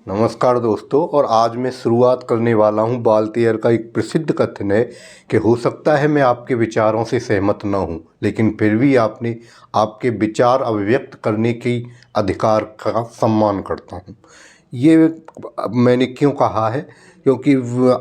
नमस्कार दोस्तों। और आज मैं शुरुआत करने वाला हूं बाल्टियर का एक प्रसिद्ध कथन है कि हो सकता है मैं आपके विचारों से सहमत न हूं, लेकिन फिर भी आपके विचार अभिव्यक्त करने की अधिकार का सम्मान करता हूं। ये मैंने क्यों कहा है? क्योंकि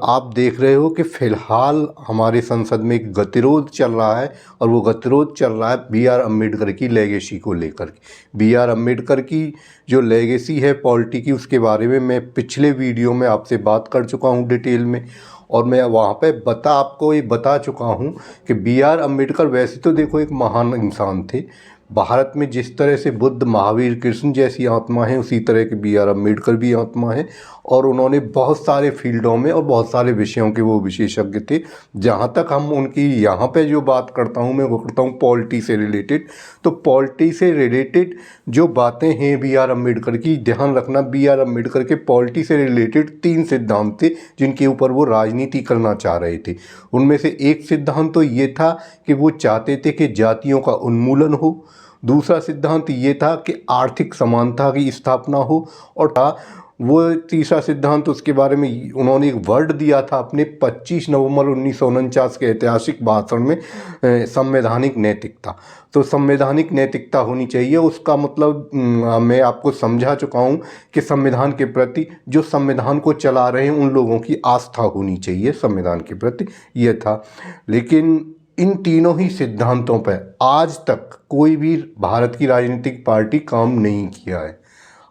आप देख रहे हो कि फ़िलहाल हमारे संसद में एक गतिरोध चल रहा है, और वो गतिरोध चल रहा है बी आर अम्बेडकर की लेगेसी को लेकर के। बी आर अम्बेडकर की जो लेगेसी है पॉलिटी की, उसके बारे में मैं पिछले वीडियो में आपसे बात कर चुका हूँ डिटेल में, और मैं वहाँ पे आपको ये बता चुका हूँ कि बी आर अम्बेडकर वैसे तो देखो एक महान इंसान थे। भारत में जिस तरह से बुद्ध, महावीर, कृष्ण जैसी आत्मा है, उसी तरह के बी आर अम्बेडकर भी आत्मा है। और उन्होंने बहुत सारे फील्डों में और बहुत सारे विषयों के वो विशेषज्ञ थे। जहाँ तक हम उनकी यहाँ पे जो बात करता हूँ, मैं वो करता हूँ पॉलिटी से रिलेटेड। तो पॉलिटी से रिलेटेड जो बातें हैं बी आर अम्बेडकर की, ध्यान रखना, बी आर अम्बेडकर के पॉलिटी से रिलेटेड 3 सिद्धांत थे जिनके ऊपर वो राजनीति करना चाह रहे थे। उनमें से एक सिद्धांत तो ये था कि वो चाहते थे कि जातियों का उन्मूलन हो। दूसरा सिद्धांत ये था कि आर्थिक समानता की स्थापना हो। और वो तीसरा सिद्धांत, उसके बारे में उन्होंने एक वर्ड दिया था अपने 25 नवंबर 1949 के ऐतिहासिक भाषण में, संवैधानिक नैतिकता। तो संवैधानिक नैतिकता होनी चाहिए। उसका मतलब मैं आपको समझा चुका हूँ कि संविधान के प्रति, जो संविधान को चला रहे हैं उन लोगों की आस्था होनी चाहिए संविधान के प्रति, ये था। लेकिन इन तीनों ही सिद्धांतों पर आज तक कोई भी भारत की राजनीतिक पार्टी काम नहीं किया है।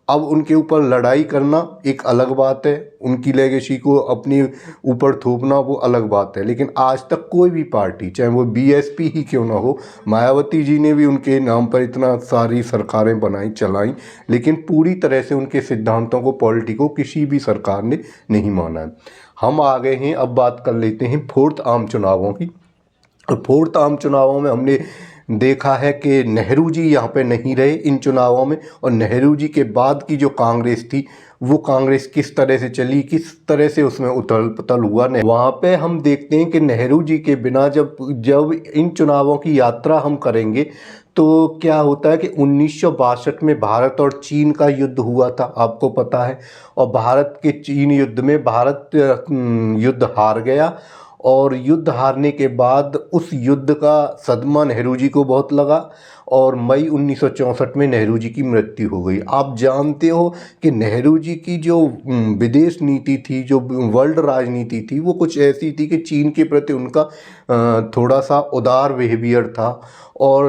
अब उनके ऊपर लड़ाई करना एक अलग बात है, उनकी लेगेसी को अपने ऊपर थोपना वो अलग बात है, लेकिन आज तक कोई भी पार्टी, चाहे वो बीएसपी ही क्यों ना हो, मायावती जी ने भी उनके नाम पर इतना सारी सरकारें बनाई, चलाई, लेकिन पूरी तरह से उनके सिद्धांतों को, पॉलिटी को किसी भी सरकार ने नहीं माना है। हम आ गए हैं, अब बात कर लेते हैं 4th आम चुनावों की। और 4th आम चुनावों में हमने देखा है कि नेहरू जी यहाँ पे नहीं रहे इन चुनावों में, और नेहरू जी के बाद की जो कांग्रेस थी, वो कांग्रेस किस तरह से चली, किस तरह से उसमें उथल पुथल हुआ। वहाँ पे हम देखते हैं कि नेहरू जी के बिना जब इन चुनावों की यात्रा हम करेंगे तो क्या होता है कि 1962 में भारत और चीन का युद्ध हुआ था, आपको पता है। और भारत के चीन युद्ध में भारत युद्ध हार गया, और युद्ध हारने के बाद उस युद्ध का सदमा नेहरू जी को बहुत लगा, और मई 1964 में नेहरू जी की मृत्यु हो गई। आप जानते हो कि नेहरू जी की जो विदेश नीति थी, जो वर्ल्ड राजनीति थी, वो कुछ ऐसी थी कि चीन के प्रति उनका थोड़ा सा उदार बिहेवियर था। और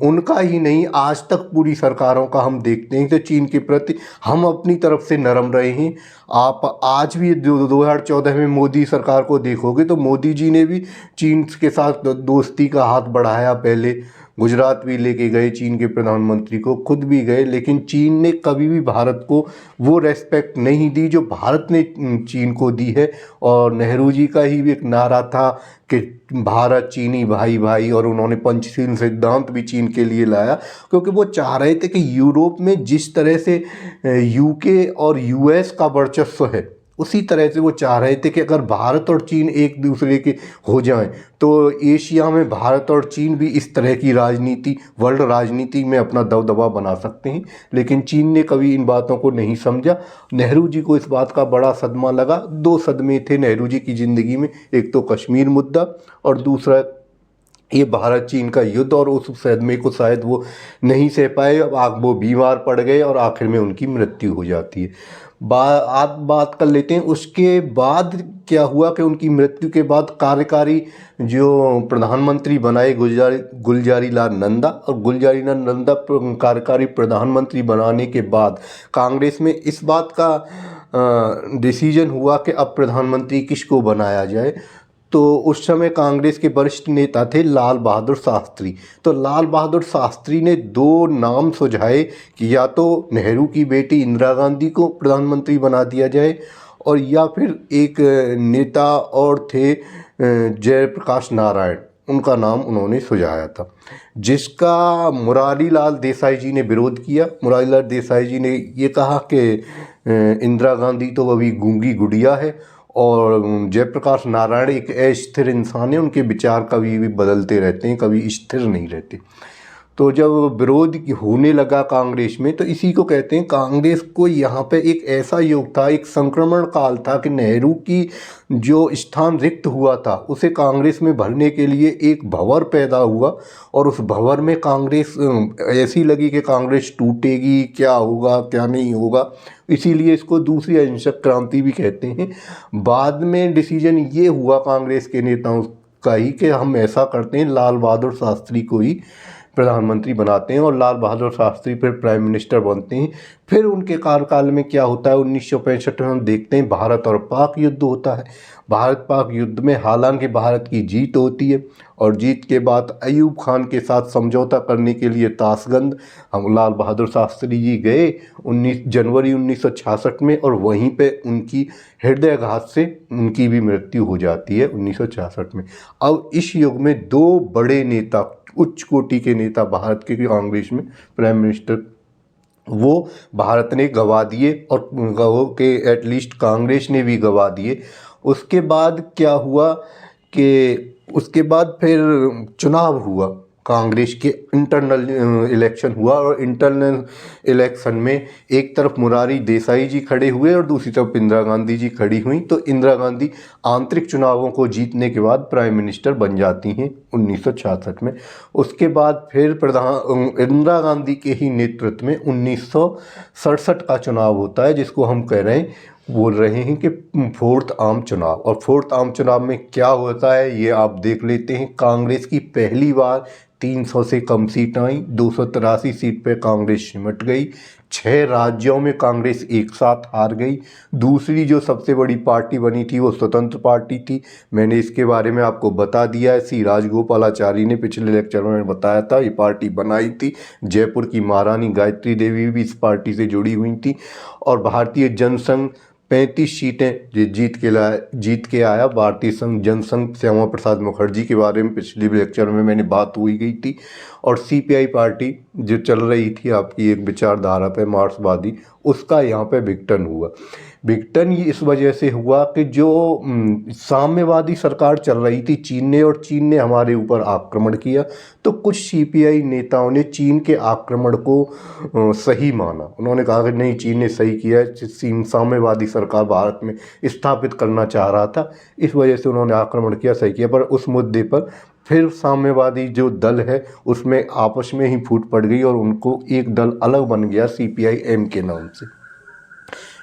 उनका ही नहीं, आज तक पूरी सरकारों का हम देखते हैं तो चीन के प्रति हम अपनी तरफ से नरम रहे हैं। आप आज भी 2014 में मोदी सरकार को देखोगे तो मोदी जी ने भी चीन के साथ दोस्ती का हाथ बढ़ाया। पहले गुजरात भी लेके गए चीन के प्रधानमंत्री को, खुद भी गए, लेकिन चीन ने कभी भी भारत को वो रेस्पेक्ट नहीं दी जो भारत ने चीन को दी है। और नेहरू जी का ही भी एक नारा था कि भारत चीनी भाई भाई, और उन्होंने पंचशील सिद्धांत भी चीन के लिए लाया, क्योंकि वो चाह रहे थे कि यूरोप में जिस तरह से यूके और यूएस का वर्चस्व है, उसी तरह से वो चाह रहे थे कि अगर भारत और चीन एक दूसरे के हो जाएं तो एशिया में भारत और चीन भी इस तरह की राजनीति, वर्ल्ड राजनीति में अपना दबदबा बना सकते हैं। लेकिन चीन ने कभी इन बातों को नहीं समझा। नेहरू जी को इस बात का बड़ा सदमा लगा। 2 सदमे थे नेहरू जी की ज़िंदगी में, एक तो कश्मीर मुद्दा और दूसरा ये भारत चीन का युद्ध, और उस सदमे को शायद वो नहीं सह पाए। अब वो बीमार पड़ गए और आखिर में उनकी मृत्यु हो जाती है। आप बात कर लेते हैं उसके बाद क्या हुआ कि उनकी मृत्यु के बाद कार्यकारी जो प्रधानमंत्री बनाए गुलजारी लाल नंदा, और गुलजारी लाल नंदा कार्यकारी प्रधानमंत्री बनाने के बाद कांग्रेस में इस बात का डिसीजन हुआ कि अब प्रधानमंत्री किसको बनाया जाए। तो उस समय कांग्रेस के वरिष्ठ नेता थे लाल बहादुर शास्त्री। तो लाल बहादुर शास्त्री ने 2 नाम सुझाए कि या तो नेहरू की बेटी इंदिरा गांधी को प्रधानमंत्री बना दिया जाए, और या फिर एक नेता और थे जयप्रकाश नारायण, उनका नाम उन्होंने सुझाया था, जिसका मुरारी लाल देसाई जी ने विरोध किया। मुरारी लाल देसाई जी ने ये कहा कि इंदिरा गांधी तो अभी गूंगी गुड़िया है, और जयप्रकाश नारायण एक अस्थिर इंसान है, उनके विचार कभी भी बदलते रहते हैं, कभी स्थिर नहीं रहते। तो जब विरोध होने लगा कांग्रेस में, तो इसी को कहते हैं, कांग्रेस को यहाँ पे एक ऐसा युग था, एक संक्रमण काल था कि नेहरू की जो स्थान रिक्त हुआ था उसे कांग्रेस में भरने के लिए एक भंवर पैदा हुआ। और उस भंवर में कांग्रेस ऐसी लगी कि कांग्रेस टूटेगी, क्या होगा क्या नहीं होगा, इसीलिए इसको दूसरी अहिंसक क्रांति भी कहते हैं। बाद में डिसीजन ये हुआ कांग्रेस के नेताओं का ही कि हम ऐसा करते हैं, लाल बहादुर शास्त्री को ही प्रधानमंत्री बनाते हैं और लाल बहादुर शास्त्री फिर प्राइम मिनिस्टर बनते हैं। फिर उनके कार्यकाल में क्या होता है, 1965 में हम देखते हैं भारत और पाक युद्ध होता है। भारत पाक युद्ध में हालांकि भारत की जीत होती है और जीत के बाद अयूब खान के साथ समझौता करने के लिए ताशगंज हम लाल बहादुर शास्त्री जी गए 19 जनवरी 1966 में, और वहीं पे उनकी हृदयाघात से उनकी भी मृत्यु हो जाती है 1966 में। अब इस युग में दो बड़े नेता, उच्च कोटि के नेता भारत के कांग्रेस में प्राइम मिनिस्टर, वो भारत ने गवा दिए और गवो के एटलीस्ट कांग्रेस ने भी गवा दिए। उसके बाद क्या हुआ कि उसके बाद फिर चुनाव हुआ, कांग्रेस के इंटरनल इलेक्शन हुआ, और इंटरनल इलेक्शन में एक तरफ मुरारी देसाई जी खड़े हुए और दूसरी तरफ इंदिरा गांधी जी खड़ी हुई। तो इंदिरा गांधी आंतरिक चुनावों को जीतने के बाद प्राइम मिनिस्टर बन जाती हैं 1966 में। उसके बाद फिर इंदिरा गांधी के ही नेतृत्व में 1967 का चुनाव होता है, जिसको हम बोल रहे हैं कि फोर्थ आम चुनाव। और फोर्थ आम चुनाव में क्या होता है ये आप देख लेते हैं। कांग्रेस की पहली बार 300 से कम सीट आई, 283 सीट पे कांग्रेस सिमट गई। 6 राज्यों में कांग्रेस एक साथ हार गई। दूसरी जो सबसे बड़ी पार्टी बनी थी वो स्वतंत्र पार्टी थी। मैंने इसके बारे में आपको बता दिया है, सी राजगोपालाचारी ने पिछले लेक्चर में बताया था, ये पार्टी बनाई थी। जयपुर की महारानी गायत्री देवी भी इस पार्टी से जुड़ी हुई थी। और भारतीय जनसंघ 35 सीटें जीत के आया। भारतीय जनसंघ श्यामा प्रसाद मुखर्जी के बारे में पिछले लेक्चर में मैंने बात हुई गई थी। और सीपीआई पार्टी जो चल रही थी आपकी एक विचारधारा पे मार्क्सवादी, उसका यहाँ पे विघटन हुआ। विघटन ये इस वजह से हुआ कि जो साम्यवादी सरकार चल रही थी चीन ने हमारे ऊपर आक्रमण किया। तो कुछ सीपीआई नेताओं ने चीन के आक्रमण को सही माना। उन्होंने कहा कि नहीं, चीन ने सही किया है, साम्यवादी सरकार भारत में स्थापित करना चाह रहा था, इस वजह से उन्होंने आक्रमण किया, सही किया। पर उस मुद्दे पर फिर साम्यवादी जो दल है उसमें आपस में ही फूट पड़ गई और उनको एक दल अलग बन गया सीपीआई-एम के नाम से।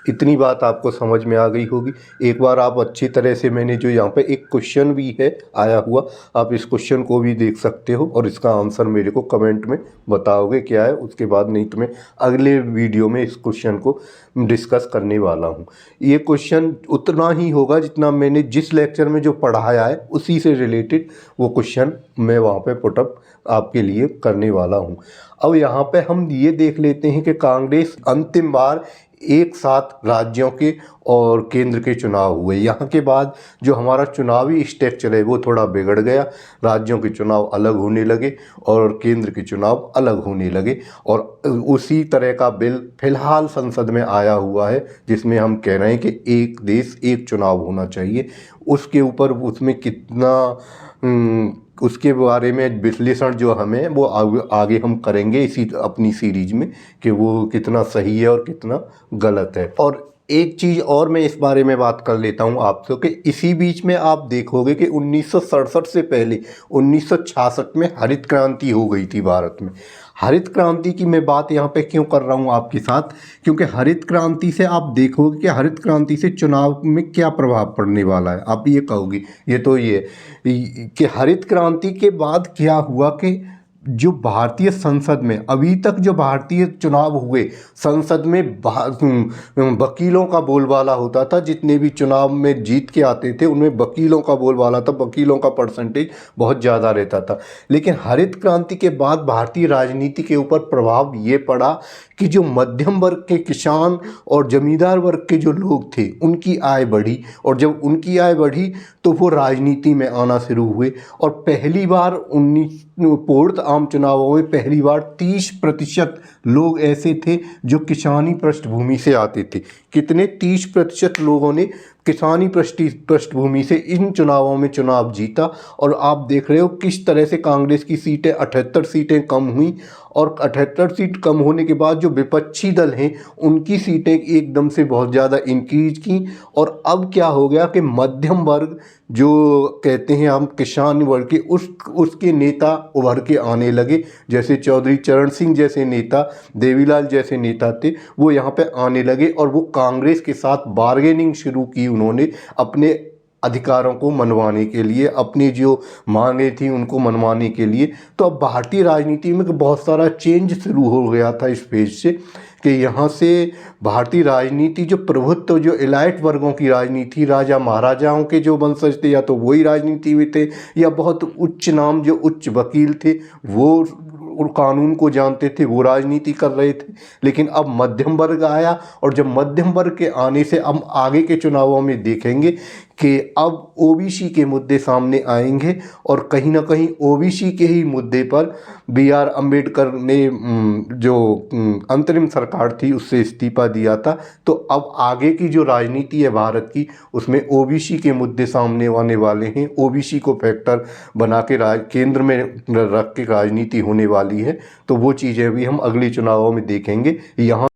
इतनी बात आपको समझ में आ गई होगी। एक बार आप अच्छी तरह से, मैंने जो यहाँ पे एक क्वेश्चन भी है आया हुआ, आप इस क्वेश्चन को भी देख सकते हो और इसका आंसर मेरे को कमेंट में बताओगे क्या है। उसके बाद नहीं तो मैं अगले वीडियो में इस क्वेश्चन को डिस्कस करने वाला हूँ। ये क्वेश्चन उतना ही होगा जितना मैंने जिस लेक्चर में जो पढ़ाया है उसी से रिलेटेड वो क्वेश्चन मैं वहाँ पे पुटअप आपके लिए करने वाला हूँ। अब यहाँ पे हम ये देख लेते हैं कि कांग्रेस अंतिम बार एक साथ राज्यों के और केंद्र के चुनाव हुए। यहाँ के बाद जो हमारा चुनावी स्ट्रक्चर है वो थोड़ा बिगड़ गया। राज्यों के चुनाव अलग होने लगे और केंद्र के चुनाव अलग होने लगे। और उसी तरह का बिल फिलहाल संसद में आया हुआ है जिसमें हम कह रहे हैं कि एक देश एक चुनाव होना चाहिए। उसके ऊपर उसमें कितना उसके बारे में विश्लेषण जो हमें वो आगे हम करेंगे इसी अपनी सीरीज में कि वो कितना सही है और कितना गलत है। और एक चीज़ और मैं इस बारे में बात कर लेता हूँ आपसे कि इसी बीच में आप देखोगे कि 1967 से पहले 1966 में हरित क्रांति हो गई थी भारत में। हरित क्रांति की मैं बात यहाँ पे क्यों कर रहा हूँ आपके साथ, क्योंकि हरित क्रांति से आप देखोगे कि हरित क्रांति से चुनाव में क्या प्रभाव पड़ने वाला है। आप ये कहोगे ये तो ये कि हरित क्रांति के बाद क्या हुआ कि जो भारतीय संसद में अभी तक जो भारतीय चुनाव हुए, संसद में वकीलों का बोलबाला होता था। जितने भी चुनाव में जीत के आते थे उनमें वकीलों का बोलबाला था, वकीलों का परसेंटेज बहुत ज़्यादा रहता था। लेकिन हरित क्रांति के बाद भारतीय राजनीति के ऊपर प्रभाव ये पड़ा कि जो मध्यम वर्ग के किसान और जमींदार वर्ग के जो लोग थे उनकी आय बढ़ी, और जब उनकी आय बढ़ी तो वो राजनीति में आना शुरू हुए। और पहली बार 19 फोर्थ आम चुनावों में पहली बार 30% लोग ऐसे थे जो किसानी पृष्ठभूमि से आते थे। कितने 30% लोगों ने किसानी पृष्ठभूमि से इन चुनावों में चुनाव जीता। और आप देख रहे हो किस तरह से कांग्रेस की सीटें 78 सीटें कम हुई, और 78 सीट कम होने के बाद जो विपक्षी दल हैं उनकी सीटें एकदम से बहुत ज़्यादा इंक्रीज की। और अब क्या हो गया कि मध्यम वर्ग, जो कहते हैं हम किसान वर्ग के, उसके नेता उभर के आने लगे। जैसे चौधरी चरण सिंह जैसे नेता, देवीलाल जैसे नेता थे, वो यहाँ पे आने लगे और वो कांग्रेस के साथ बार्गेनिंग शुरू की उन्होंने अपने अधिकारों को मनवाने के लिए, अपनी जो मांगे थी उनको मनवाने के लिए। तो अब भारतीय राजनीति में बहुत सारा चेंज शुरू हो गया था इस फेज से, कि यहाँ से भारतीय राजनीति जो प्रभुत्व, जो इलाइट वर्गों की राजनीति, राजा महाराजाओं के जो वंशज थे या तो वही राजनीति में थे, या बहुत उच्च नाम जो उच्च वकील थे वो कानून को जानते थे, वो राजनीति कर रहे थे। लेकिन अब मध्यम वर्ग आया, और जब मध्यम वर्ग के आने से हम आगे के चुनावों में देखेंगे कि अब ओबीसी के मुद्दे सामने आएंगे, और कहीं ना कहीं ओबीसी के ही मुद्दे पर BR अम्बेडकर ने जो अंतरिम सरकार थी उससे इस्तीफा दिया था। तो अब आगे की जो राजनीति है भारत की, उसमें ओबीसी के मुद्दे सामने आने वाले हैं। ओबीसी को फैक्टर बना के केंद्र में रख के राजनीति होने वाली है। तो वो चीज़ें भी हम अगली चुनावों में देखेंगे। यहाँ